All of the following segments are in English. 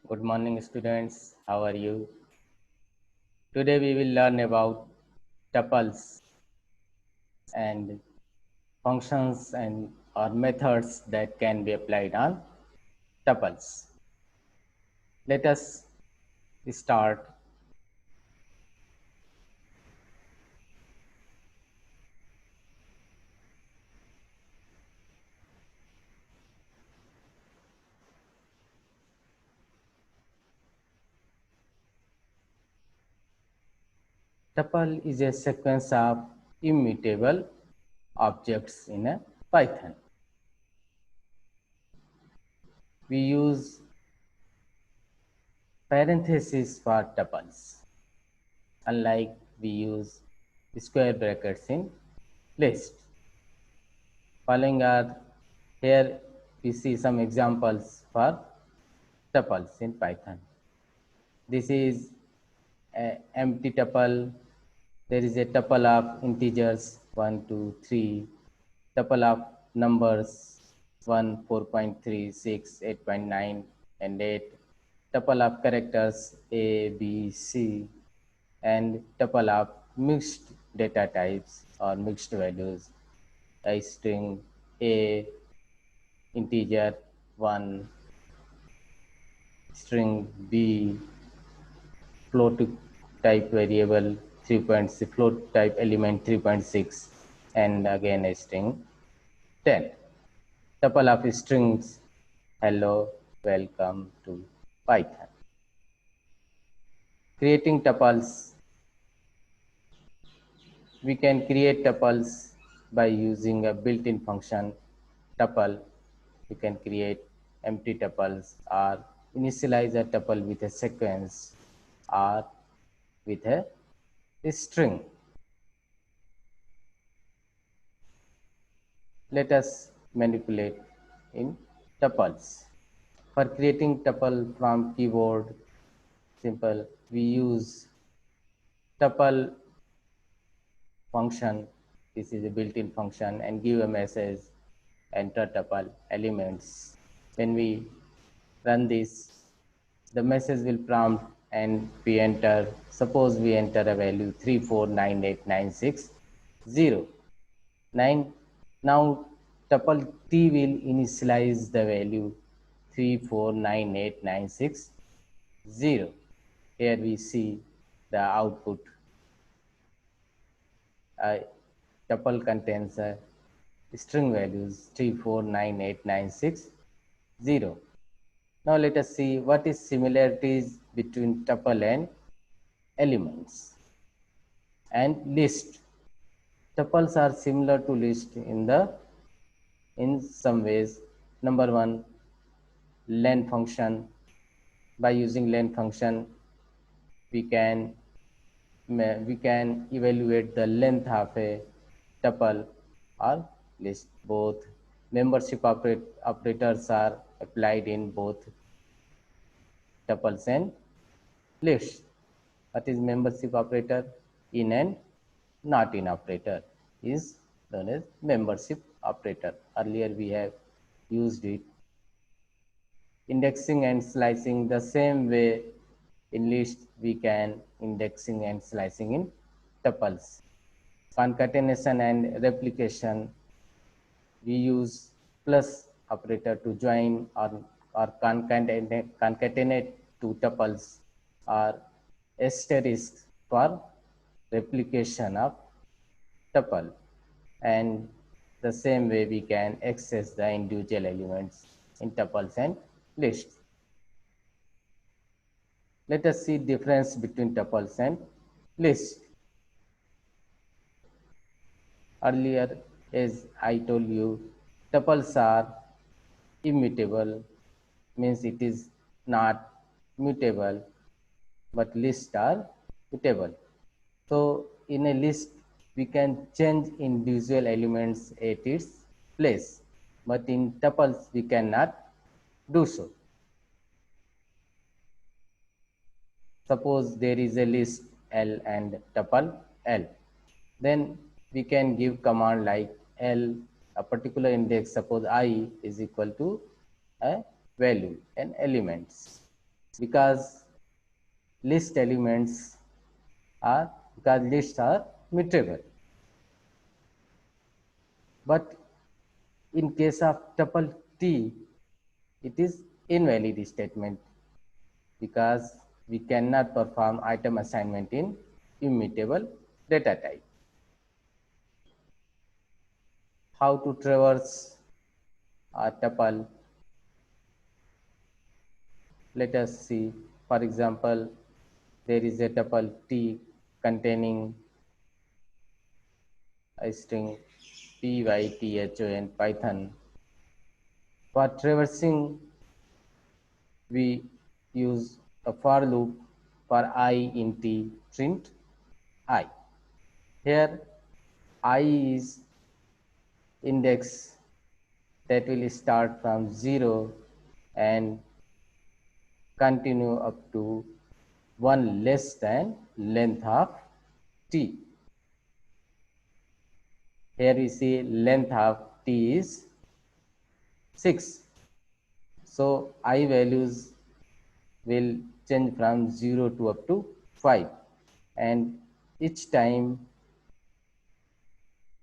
Good morning, students. How are you? Today we will learn about tuples and functions and or methods that can be applied on tuples. Let us start. Tuple is a sequence of immutable objects in a Python. We use parentheses for tuples, unlike we use square brackets in list. Following are here we see some examples for tuples in Python. This is a empty tuple. There is a tuple of integers 1, 2, 3, tuple of numbers 1, 4.3, 6, 8.9, and 8, tuple of characters A, B, C, and tuple of mixed data types or mixed values, a string A, integer 1, string B, float type variable 3.6, float type element 3.6, and again a string 10. Tuple of strings hello, welcome to Python. Creating tuples. We can create tuples by using a built-in function tuple. We can create empty tuples or initialize a tuple with a sequence or with a string. Let us manipulate in tuples. For creating tuple from keyboard, simple, we use tuple function. This is a built-in function and give a message, enter tuple elements. When we run this, the message will prompt and we enter, suppose we enter a value 3498960. 9. Now tuple T will initialize the value 3498960. Here we see the output. Tuple contains string values 3498960. Now let us see what is similarities between tuple and elements and list. Tuples are similar to list in some ways. Number one, len function. By using len function, we can evaluate the length of a tuple or list. Both membership operators are applied in both tuples and lists. What is membership operator? In and not in operator is known as membership operator. Earlier we have used it. Indexing and slicing the same way in list we can indexing and slicing in tuples. Concatenation and replication, we use plus operator to join or concatenate two tuples or asterisk for replication of tuple, and the same way we can access the individual elements in tuples and lists. Let us see difference between tuples and lists. Earlier, as I told you, tuples are immutable, means it is not mutable, but lists are mutable. So in a list, we can change individual elements at its place, but in tuples, we cannot do so. Suppose there is a list L and tuple L. Then we can give command like L, a particular index, suppose I is equal to a value and elements. because list elements are because lists are mutable. But in case of tuple T, it is invalid statement because we cannot perform item assignment in immutable data type. How to traverse a tuple? Let us see. For example, there is a tuple T containing a string python Python. For traversing, we use a for loop for I in T print I. Here I is index that will start from 0 and continue up to 1 less than length of T. Here we see length of T is 6. So I values will change from 0 to up to 5, and each time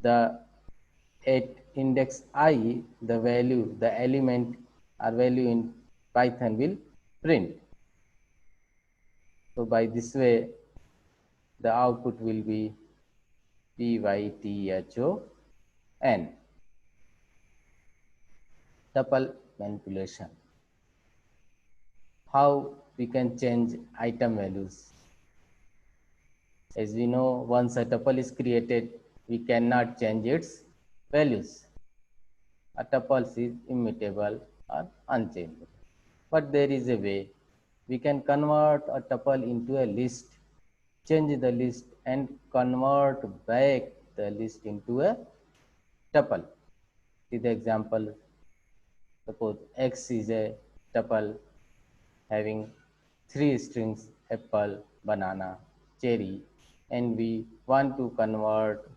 the at index I, the value, the element or value in Python will print. So by this way, the output will be python. Tuple manipulation. How we can change item values? As we know, once a tuple is created, we cannot change its values. A tuple is immutable or unchangeable. But there is a way. We can convert a tuple into a list, change the list and convert back the list into a tuple. See the example. Suppose X is a tuple having 3 strings apple, banana, cherry, and we want to convert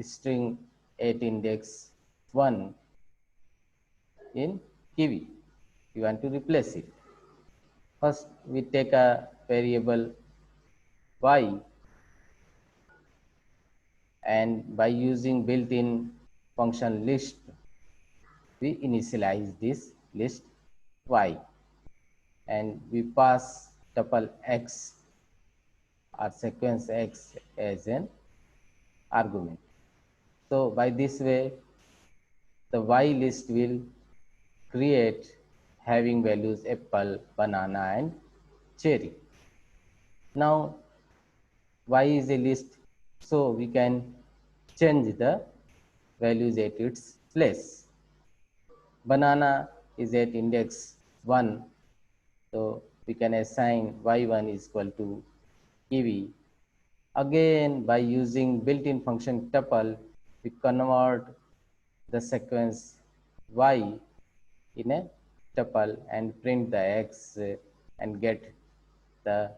string at index 1 in kiwi. We want to replace it. First, we take a variable y, and by using built-in function list, we initialize this list y, and we pass tuple x or sequence x as an argument. So by this way, the y list will create having values apple, banana and cherry. Now y is a list, so we can change the values at its place. Banana is at index 1, so we can assign y1 is equal to kiwi. Again, by using built-in function tuple, we convert the sequence y in a tuple and print the x and get the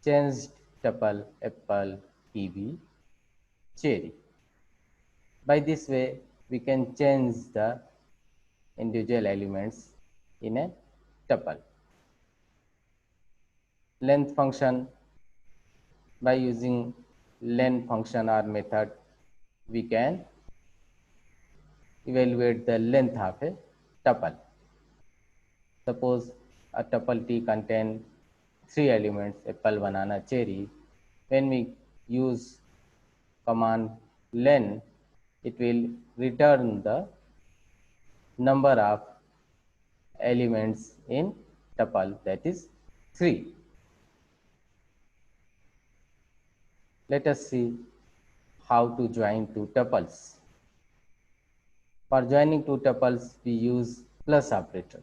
changed tuple apple, kiwi, cherry. By this way, we can change the individual elements in a tuple. Length function, by using len function or method, we can evaluate the length of a tuple. Suppose a tuple T contains 3 elements apple, banana, cherry. When we use command len, it will return the number of elements in tuple, that is 3. Let us see how to join two tuples. For joining two tuples, we use plus operator.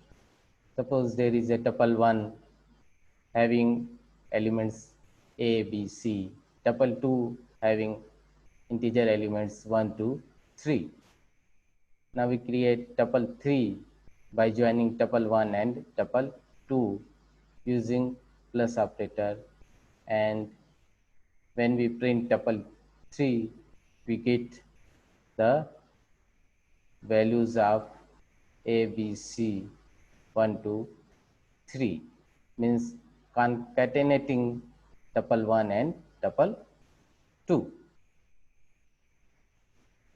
Suppose there is a tuple 1 having elements a, b, c, tuple 2 having integer elements 1, 2, 3. Now we create tuple 3 by joining tuple 1 and tuple 2 using plus operator, and when we print tuple 3, we get the values of a, b, c, 1, 2, 3. means concatenating tuple 1 and tuple 2.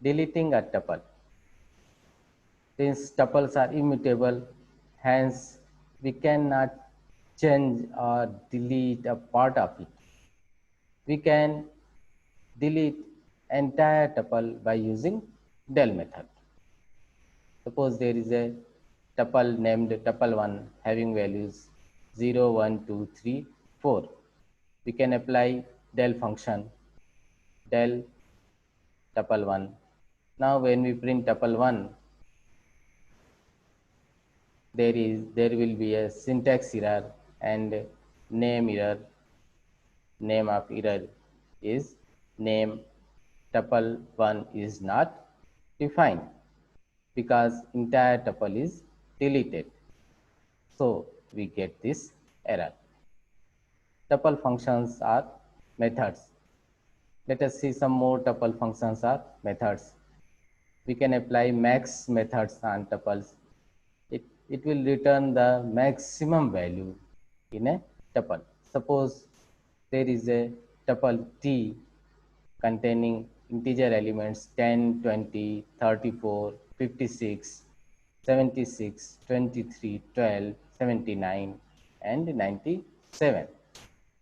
Deleting a tuple. Since tuples are immutable, hence we cannot change or delete a part of it. We can delete entire tuple by using del method. Suppose there is a tuple named tuple1 having values 0, 1, 2, 3, 4. We can apply del function del tuple1. Now when we print tuple1, there will be a syntax error and name error. Name of error is name tuple1 is not defined because entire tuple is deleted. So we get this error. Tuple functions are methods. Let us see some more tuple functions are methods. We can apply max methods on tuples. It will return the maximum value in a tuple. Suppose there is a tuple t containing integer elements 10, 20, 34, 56, 76, 23, 12, 79, and 97.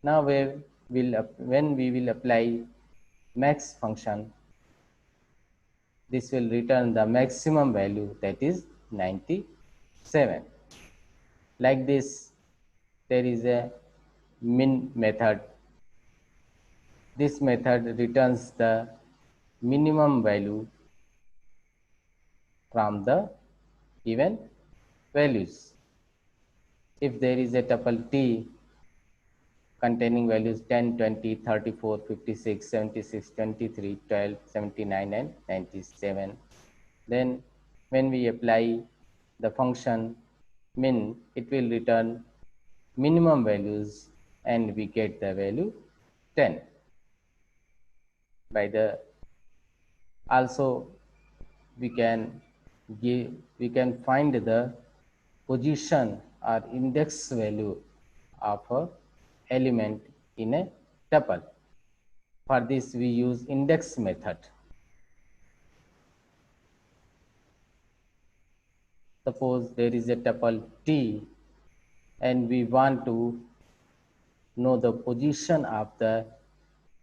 Now when we will apply max function, this will return the maximum value, that is 97. Like this, there is a min method. This method returns the minimum value from the given values. If there is a tuple t containing values 10, 20, 34, 56, 76, 23, 12, 79, and 97, then when we apply the function min, it will return minimum values and we get the value 10. By the also we can find the position or index value of a element in a tuple. For this we use index method. Suppose there is a tuple t and we want to know the position of the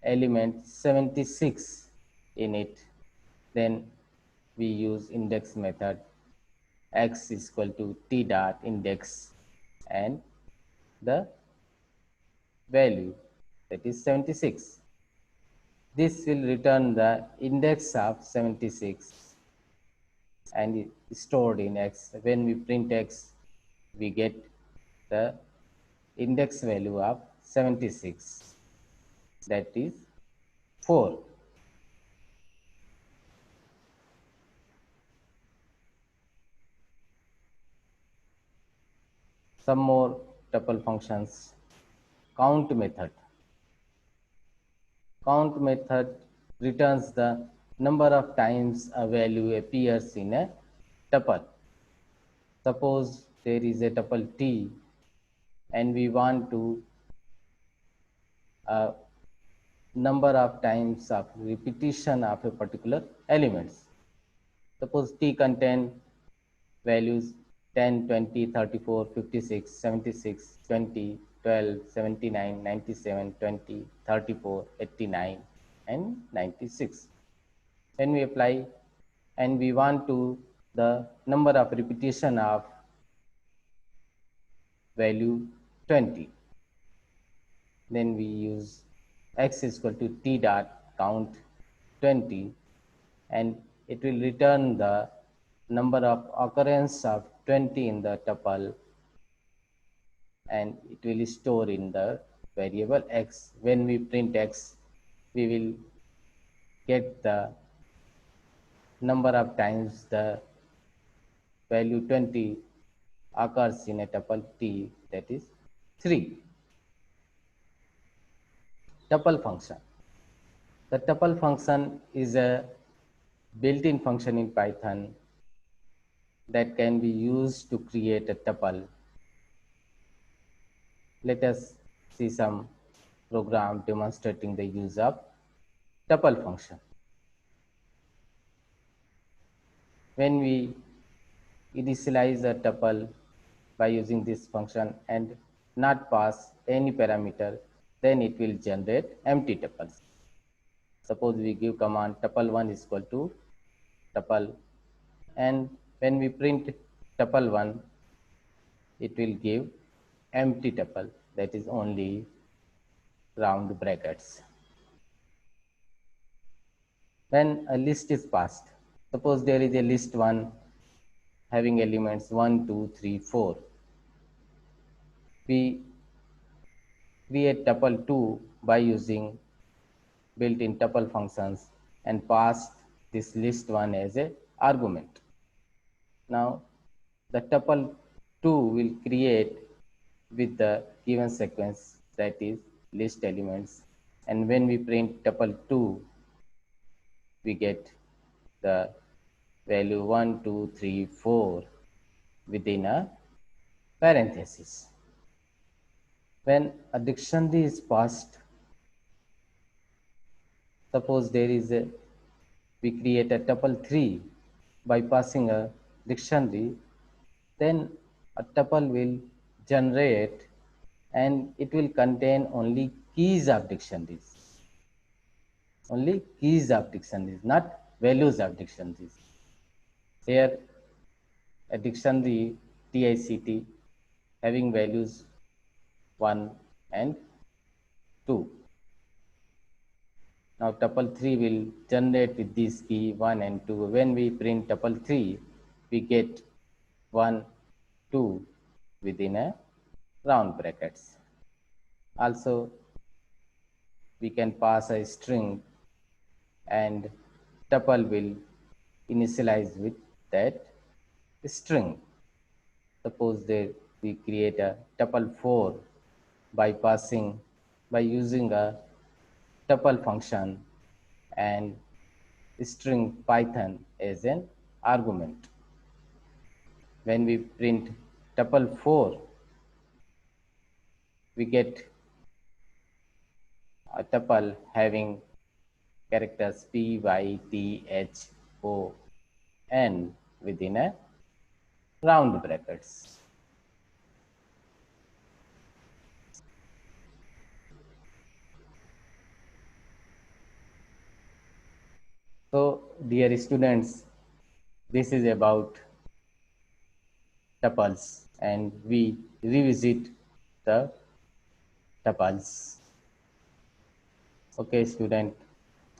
element 76 in it, then we use index method. X is equal to t dot index and the value, that is 76. This will return the index of 76 and stored in X. When we print X, we get the index value of 76, that is 4. Some more tuple functions. Count method. Count method returns the number of times a value appears in a tuple. Suppose there is a tuple t and we want to number of times of repetition of a particular elements. Suppose t contain values 10, 20, 34, 56, 76, 20, 12, 79, 97, 20, 34, 89, and 96. When we apply and we want to the number of repetition of value 20, then we use x is equal to t dot count 20 and it will return the number of occurrence of 20 in the tuple and it will store in the variable x. When we print x, we will get the number of times the value 20 occurs in a tuple t, that is 3. Tuple function. The tuple function is a built-in function in Python that can be used to create a tuple. let us see some program demonstrating the use of tuple function. When we initialize a tuple by using this function and not pass any parameter, then it will generate empty tuples. Suppose we give command tuple1 is equal to tuple, and when we print tuple1, it will give empty tuple, that is only round brackets. When a list is passed, suppose there is a list 1 having elements 1, 2, 3, 4. We create tuple 2 by using built-in tuple functions and pass this list 1 as a argument. Now the tuple 2 will create with the given sequence, that is list elements, and when we print tuple 2, we get the value 1, 2, 3, 4 within a parenthesis. When a dictionary is passed, suppose there is a, we create a tuple 3 by passing a dictionary, then a tuple will generate and it will contain only keys of dictionaries. Only keys of dictionaries, not values of dictionaries. Here a dictionary TICT having values 1 and 2. Now tuple 3 will generate with this key 1 and 2. When we print tuple 3, we get 1, 2 within a round brackets. Also, we can pass a string and tuple will initialize with that string. Suppose that we create a tuple 4 by using a tuple function and string Python as an argument. When we print tuple 4, we get a tuple having characters P, Y, T, H, O, N within a round brackets. So, dear students, this is about tuples and we revisit the tuples. Okay, student,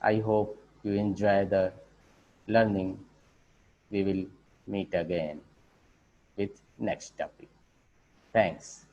I hope you enjoy the learning. We will meet again with next topic. Thanks.